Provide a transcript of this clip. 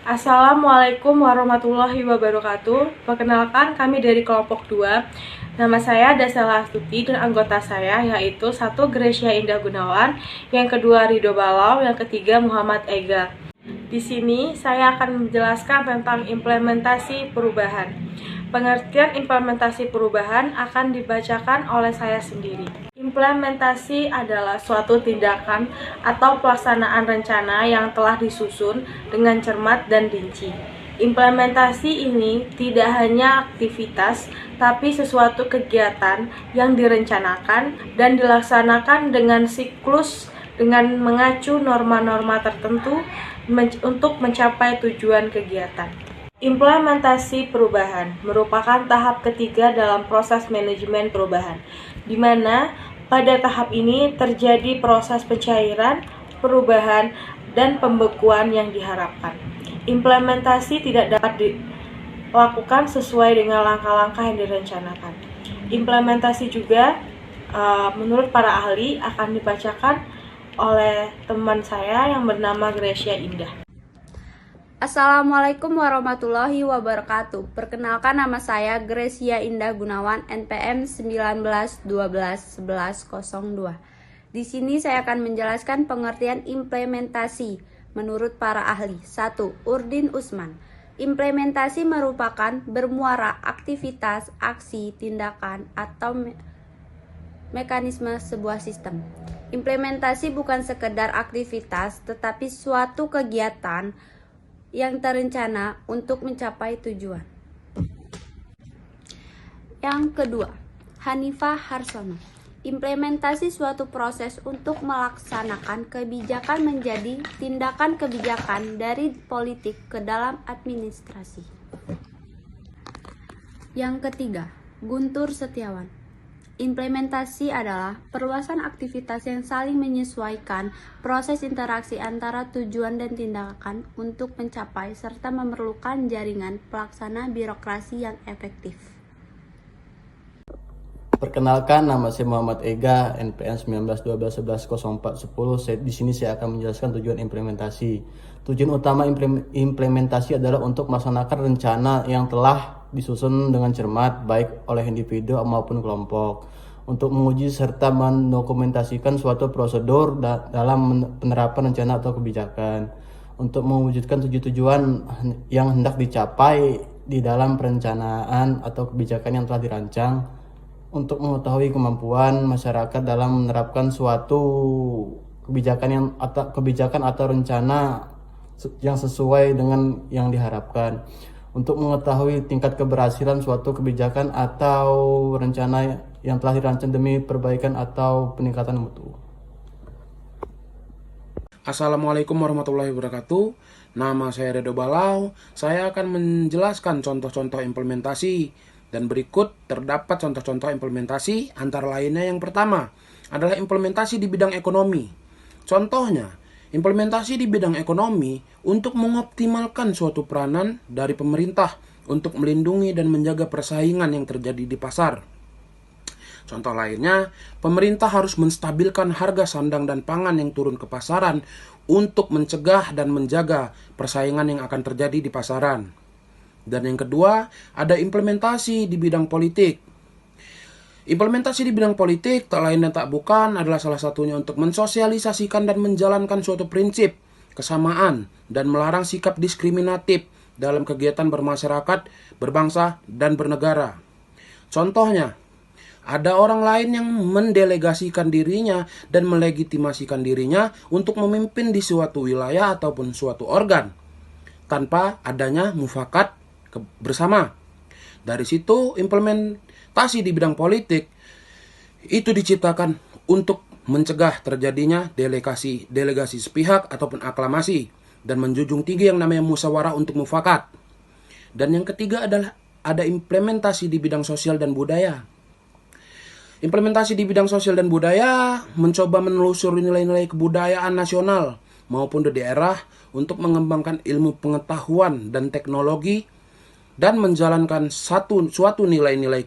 Assalamualaikum warahmatullahi wabarakatuh. Perkenalkan, kami dari kelompok 2. Nama saya Dasela Astuti dan anggota saya yaitu 1. Gracia Indah Gunawan, yang kedua Ridho Balau, yang ketiga Muhammad Ega. Di sini saya akan menjelaskan tentang implementasi perubahan. Pengertian implementasi perubahan akan dibacakan oleh saya sendiri. Implementasi adalah suatu tindakan atau pelaksanaan rencana yang telah disusun dengan cermat dan rinci. Implementasi ini tidak hanya aktivitas, tapi sesuatu kegiatan yang direncanakan dan dilaksanakan dengan siklus dengan mengacu norma-norma tertentu untuk mencapai tujuan kegiatan. Implementasi perubahan merupakan tahap ketiga dalam proses manajemen perubahan, di mana pada tahap ini terjadi proses pencairan, perubahan, dan pembekuan yang diharapkan. Implementasi tidak dapat dilakukan sesuai dengan langkah-langkah yang direncanakan. Implementasi juga menurut para ahli akan dibacakan oleh teman saya yang bernama Gracia Indah. Assalamualaikum warahmatullahi wabarakatuh. Perkenalkan, nama saya Gracia Indah Gunawan, NPM 19121102. Di sini saya akan menjelaskan pengertian implementasi menurut para ahli. 1. Urdin Usman. Implementasi merupakan bermuara aktivitas, aksi, tindakan, atau mekanisme sebuah sistem. Implementasi bukan sekedar aktivitas, tetapi suatu kegiatan yang terencana untuk mencapai tujuan. Yang kedua, Hanifah Harsono. Implementasi suatu proses untuk melaksanakan kebijakan menjadi tindakan kebijakan dari politik ke dalam administrasi. Yang ketiga, Guntur Setiawan. Implementasi adalah perluasan aktivitas yang saling menyesuaikan proses interaksi antara tujuan dan tindakan untuk mencapai serta memerlukan jaringan pelaksana birokrasi yang efektif. Perkenalkan, nama saya Muhammad Ega, NPM 1912110410. Di sini saya akan menjelaskan tujuan implementasi. Tujuan utama implementasi adalah untuk melaksanakan rencana yang telah disusun dengan cermat, baik oleh individu maupun kelompok, untuk menguji serta mendokumentasikan suatu prosedur dalam penerapan rencana atau kebijakan, untuk mewujudkan tujuan yang hendak dicapai di dalam perencanaan atau kebijakan yang telah dirancang, untuk mengetahui kemampuan masyarakat dalam menerapkan suatu kebijakan atau rencana yang sesuai dengan yang diharapkan, untuk mengetahui tingkat keberhasilan suatu kebijakan atau rencana yang telah dirancang demi perbaikan atau peningkatan mutu. Assalamualaikum warahmatullahi wabarakatuh. Nama saya Ridho Balau. Saya akan menjelaskan contoh-contoh implementasi, dan berikut terdapat contoh-contoh implementasi. Antara lainnya, yang pertama adalah implementasi di bidang ekonomi. Contohnya, implementasi di bidang ekonomi untuk mengoptimalkan suatu peranan dari pemerintah untuk melindungi dan menjaga persaingan yang terjadi di pasar. Contoh lainnya, pemerintah harus menstabilkan harga sandang dan pangan yang turun ke pasaran untuk mencegah dan menjaga persaingan yang akan terjadi di pasaran. Dan yang kedua, ada implementasi di bidang politik. Implementasi di bidang politik tak lain dan tak bukan adalah salah satunya untuk mensosialisasikan dan menjalankan suatu prinsip kesamaan dan melarang sikap diskriminatif dalam kegiatan bermasyarakat, berbangsa, dan bernegara. Contohnya, ada orang lain yang mendelegasikan dirinya dan melegitimasikan dirinya untuk memimpin di suatu wilayah ataupun suatu organ tanpa adanya mufakat bersama. Dari situ, implementasi di bidang politik itu diciptakan untuk mencegah terjadinya delegasi sepihak ataupun aklamasi, dan menjunjung tinggi yang namanya musyawarah untuk mufakat. Dan yang ketiga adalah ada implementasi di bidang sosial dan budaya. Implementasi di bidang sosial dan budaya mencoba menelusuri nilai-nilai kebudayaan nasional maupun di daerah untuk mengembangkan ilmu pengetahuan dan teknologi dan menjalankan suatu nilai-nilai